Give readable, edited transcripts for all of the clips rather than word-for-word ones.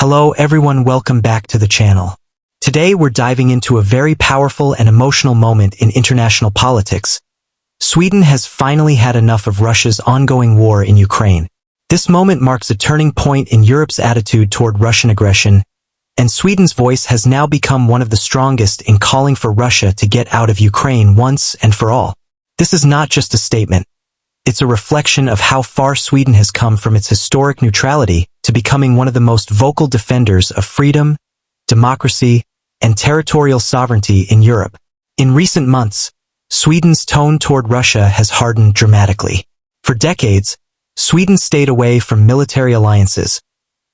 Hello everyone, welcome back to the channel. Today we're diving into a very powerful and emotional moment in international politics. Sweden has finally had enough of Russia's ongoing war in Ukraine. This moment marks a turning point in Europe's attitude toward Russian aggression, and Sweden's voice has now become one of the strongest in calling for Russia to get out of Ukraine once and for all. This is not just a statement. It's a reflection of how far Sweden has come from its historic neutrality to becoming one of the most vocal defenders of freedom, democracy, and territorial sovereignty in Europe. In recent months, Sweden's tone toward Russia has hardened dramatically. For decades, Sweden stayed away from military alliances,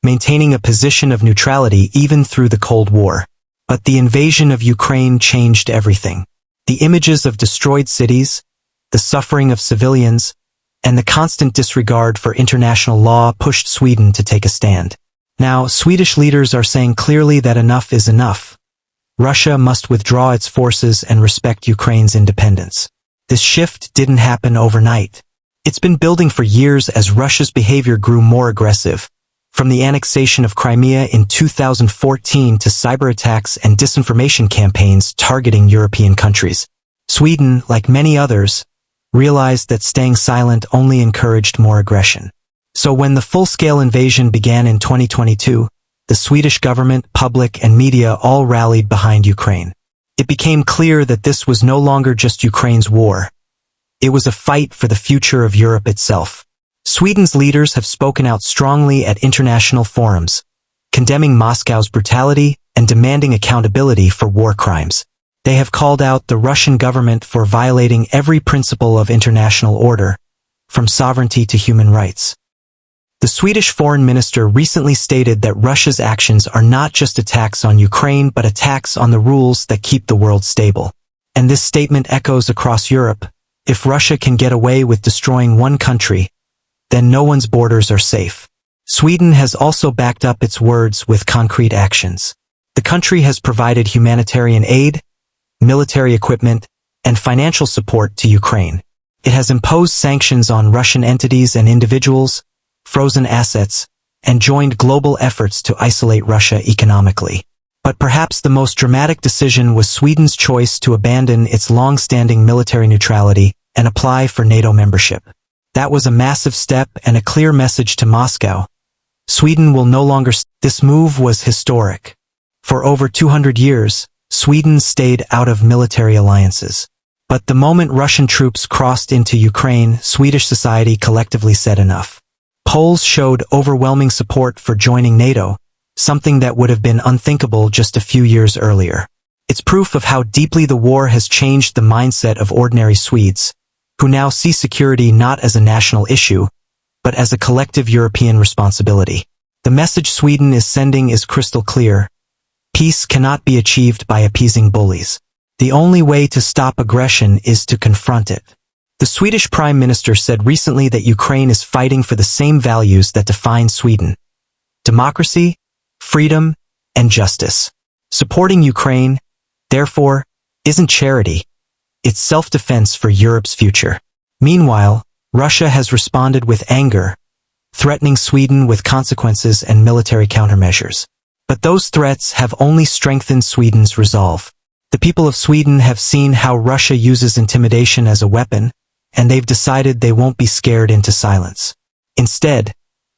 maintaining a position of neutrality even through the Cold War. But the invasion of Ukraine changed everything. The images of destroyed cities, the suffering of civilians, and the constant disregard for international law pushed Sweden to take a stand. Now, Swedish leaders are saying clearly that enough is enough. Russia must withdraw its forces and respect Ukraine's independence. This shift didn't happen overnight. It's been building for years as Russia's behavior grew more aggressive, from the annexation of Crimea in 2014 to cyber attacks and disinformation campaigns targeting European countries. Sweden, like many others, realized that staying silent only encouraged more aggression. So when the full-scale invasion began in 2022, the Swedish government, public, and media all rallied behind Ukraine. It became clear that this was no longer just Ukraine's war. It was a fight for the future of Europe itself. Sweden's leaders have spoken out strongly at international forums, condemning Moscow's brutality and demanding accountability for war crimes. They have called out the Russian government for violating every principle of international order, from sovereignty to human rights. The Swedish foreign minister recently stated that Russia's actions are not just attacks on Ukraine but attacks on the rules that keep the world stable. And this statement echoes across Europe. If Russia can get away with destroying one country, then no one's borders are safe. Sweden has also backed up its words with concrete actions. The country has provided humanitarian aid, military equipment, and financial support to Ukraine. It has imposed sanctions on Russian entities and individuals, frozen assets, and joined global efforts to isolate Russia economically. But perhaps the most dramatic decision was Sweden's choice to abandon its long-standing military neutrality and apply for NATO membership. That was a massive step and a clear message to Moscow. Sweden will no longer. This move was historic. For over 200 years, Sweden stayed out of military alliances. But the moment Russian troops crossed into Ukraine, Swedish society collectively said enough. Polls showed overwhelming support for joining NATO, something that would have been unthinkable just a few years earlier. It's proof of how deeply the war has changed the mindset of ordinary Swedes, who now see security not as a national issue, but as a collective European responsibility. The message Sweden is sending is crystal clear. Peace cannot be achieved by appeasing bullies. The only way to stop aggression is to confront it. The Swedish Prime Minister said recently that Ukraine is fighting for the same values that define Sweden: democracy, freedom, and justice. Supporting Ukraine, therefore, isn't charity. It's self-defense for Europe's future. Meanwhile, Russia has responded with anger, threatening Sweden with consequences and military countermeasures. But those threats have only strengthened Sweden's resolve. The people of Sweden have seen how Russia uses intimidation as a weapon, and they've decided they won't be scared into silence. Instead,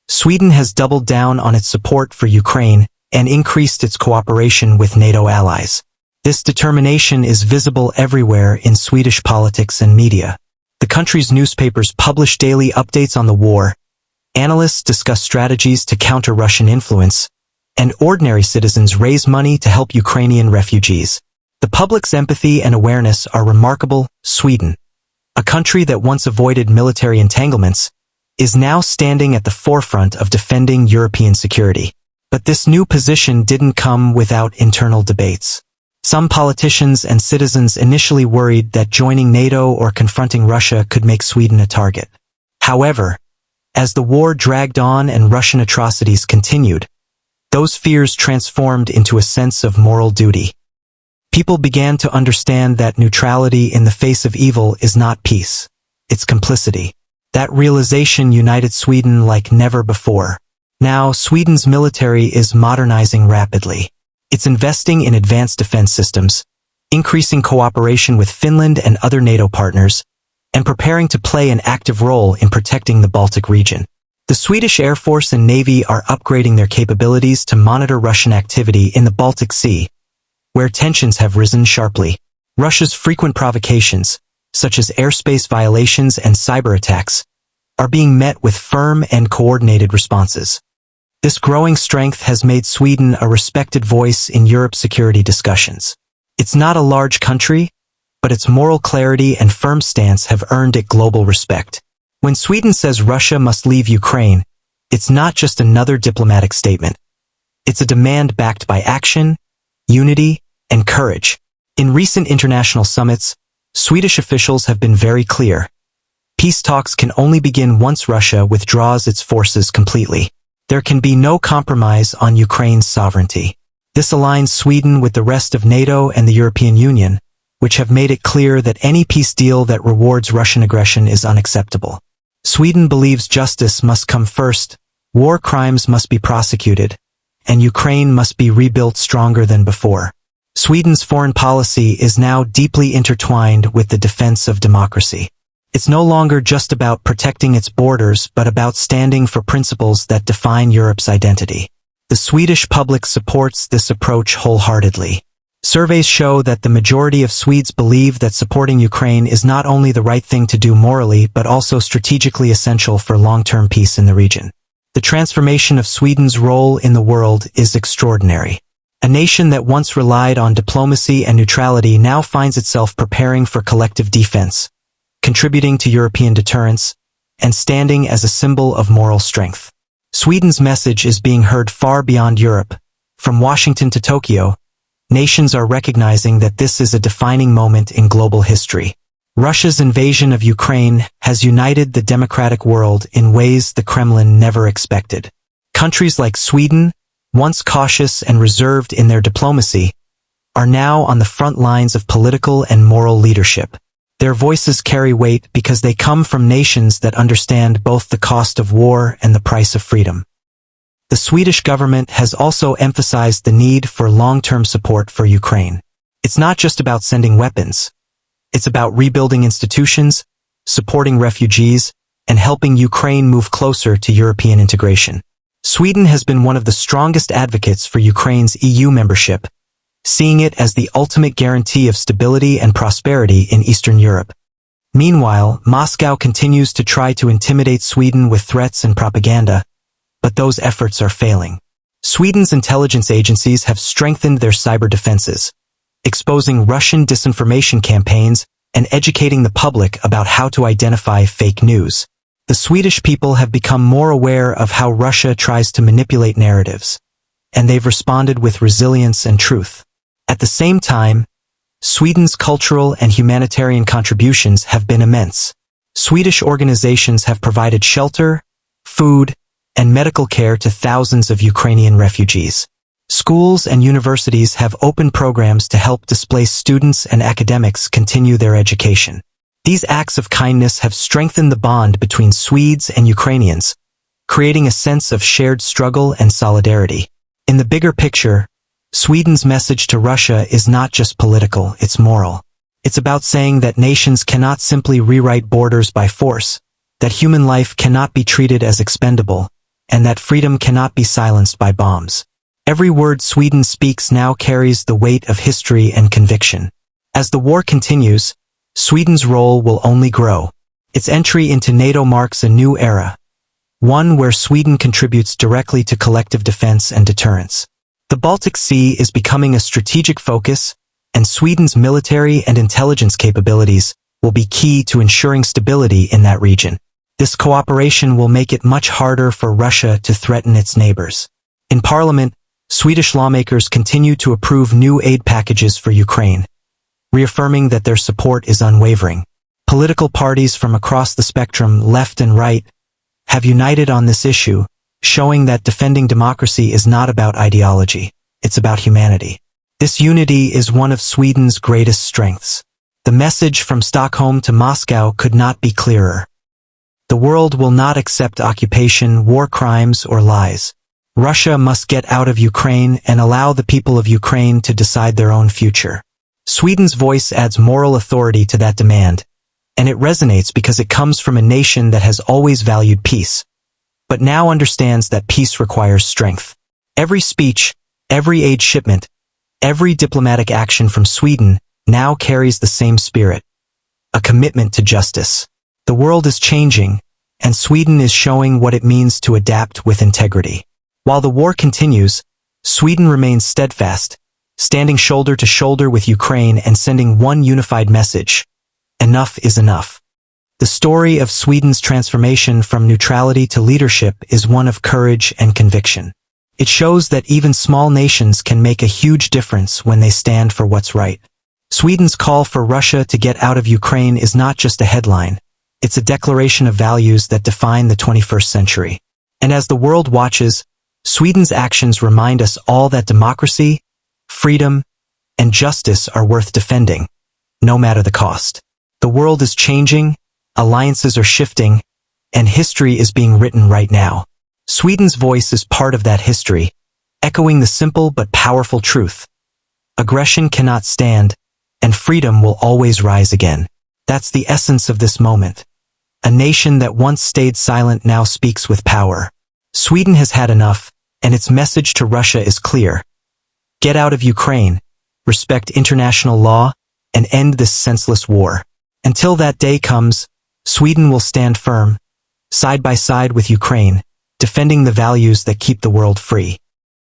Sweden has doubled down on its support for Ukraine and increased its cooperation with NATO allies. This determination is visible everywhere in Swedish politics and media. The country's newspapers publish daily updates on the war, analysts discuss strategies to counter Russian influence, and ordinary citizens raise money to help Ukrainian refugees. The public's empathy and awareness are remarkable. Sweden, a country that once avoided military entanglements, is now standing at the forefront of defending European security. But this new position didn't come without internal debates. Some politicians and citizens initially worried that joining NATO or confronting Russia could make Sweden a target. However, as the war dragged on and Russian atrocities continued, those fears transformed into a sense of moral duty. People began to understand that neutrality in the face of evil is not peace, it's complicity. That realization united Sweden like never before. Now, Sweden's military is modernizing rapidly. It's investing in advanced defense systems, increasing cooperation with Finland and other NATO partners, and preparing to play an active role in protecting the Baltic region. The Swedish Air Force and Navy are upgrading their capabilities to monitor Russian activity in the Baltic Sea, where tensions have risen sharply. Russia's frequent provocations, such as airspace violations and cyber attacks, are being met with firm and coordinated responses. This growing strength has made Sweden a respected voice in Europe's security discussions. It's not a large country, but its moral clarity and firm stance have earned it global respect. When Sweden says Russia must leave Ukraine, it's not just another diplomatic statement. It's a demand backed by action, unity, and courage. In recent international summits, Swedish officials have been very clear. Peace talks can only begin once Russia withdraws its forces completely. There can be no compromise on Ukraine's sovereignty. This aligns Sweden with the rest of NATO and the European Union, which have made it clear that any peace deal that rewards Russian aggression is unacceptable. Sweden believes justice must come first, war crimes must be prosecuted, and Ukraine must be rebuilt stronger than before. Sweden's foreign policy is now deeply intertwined with the defense of democracy. It's no longer just about protecting its borders, but about standing for principles that define Europe's identity. The Swedish public supports this approach wholeheartedly. Surveys show that the majority of Swedes believe that supporting Ukraine is not only the right thing to do morally, but also strategically essential for long-term peace in the region. The transformation of Sweden's role in the world is extraordinary. A nation that once relied on diplomacy and neutrality now finds itself preparing for collective defense, contributing to European deterrence, and standing as a symbol of moral strength. Sweden's message is being heard far beyond Europe. From Washington to Tokyo, nations are recognizing that this is a defining moment in global history. Russia's invasion of Ukraine has united the democratic world in ways the Kremlin never expected. Countries like Sweden, once cautious and reserved in their diplomacy, are now on the front lines of political and moral leadership. Their voices carry weight because they come from nations that understand both the cost of war and the price of freedom. The Swedish government has also emphasized the need for long-term support for Ukraine. It's not just about sending weapons. It's about rebuilding institutions, supporting refugees, and helping Ukraine move closer to European integration. Sweden has been one of the strongest advocates for Ukraine's EU membership, seeing it as the ultimate guarantee of stability and prosperity in Eastern Europe. Meanwhile, Moscow continues to try to intimidate Sweden with threats and propaganda, but those efforts are failing. Sweden's intelligence agencies have strengthened their cyber defenses, exposing Russian disinformation campaigns and educating the public about how to identify fake news. The Swedish people have become more aware of how Russia tries to manipulate narratives, and they've responded with resilience and truth. At the same time, Sweden's cultural and humanitarian contributions have been immense. Swedish organizations have provided shelter, food, and medical care to thousands of Ukrainian refugees. Schools and universities have opened programs to help displaced students and academics continue their education. These acts of kindness have strengthened the bond between Swedes and Ukrainians, creating a sense of shared struggle and solidarity. In the bigger picture, Sweden's message to Russia is not just political, it's moral. It's about saying that nations cannot simply rewrite borders by force, that human life cannot be treated as expendable, and that freedom cannot be silenced by bombs. Every word Sweden speaks now carries the weight of history and conviction. As the war continues, Sweden's role will only grow. Its entry into NATO marks a new era, one where Sweden contributes directly to collective defense and deterrence. The Baltic Sea is becoming a strategic focus, and Sweden's military and intelligence capabilities will be key to ensuring stability in that region. This cooperation will make it much harder for Russia to threaten its neighbors. In Parliament, Swedish lawmakers continue to approve new aid packages for Ukraine, reaffirming that their support is unwavering. Political parties from across the spectrum, left and right, have united on this issue, showing that defending democracy is not about ideology, it's about humanity. This unity is one of Sweden's greatest strengths. The message from Stockholm to Moscow could not be clearer. The world will not accept occupation, war crimes, or lies. Russia must get out of Ukraine and allow the people of Ukraine to decide their own future. Sweden's voice adds moral authority to that demand, and it resonates because it comes from a nation that has always valued peace, but now understands that peace requires strength. Every speech, every aid shipment, every diplomatic action from Sweden now carries the same spirit, a commitment to justice. The world is changing, and Sweden is showing what it means to adapt with integrity. While the war continues, Sweden remains steadfast, standing shoulder to shoulder with Ukraine and sending one unified message: enough is enough. The story of Sweden's transformation from neutrality to leadership is one of courage and conviction. It shows that even small nations can make a huge difference when they stand for what's right. Sweden's call for Russia to get out of Ukraine is not just a headline. It's a declaration of values that define the 21st century. And as the world watches, Sweden's actions remind us all that democracy, freedom, and justice are worth defending, no matter the cost. The world is changing, alliances are shifting, and history is being written right now. Sweden's voice is part of that history, echoing the simple but powerful truth: aggression cannot stand, and freedom will always rise again. That's the essence of this moment. A nation that once stayed silent now speaks with power. Sweden has had enough, and its message to Russia is clear. Get out of Ukraine, respect international law, and end this senseless war. Until that day comes, Sweden will stand firm, side by side with Ukraine, defending the values that keep the world free.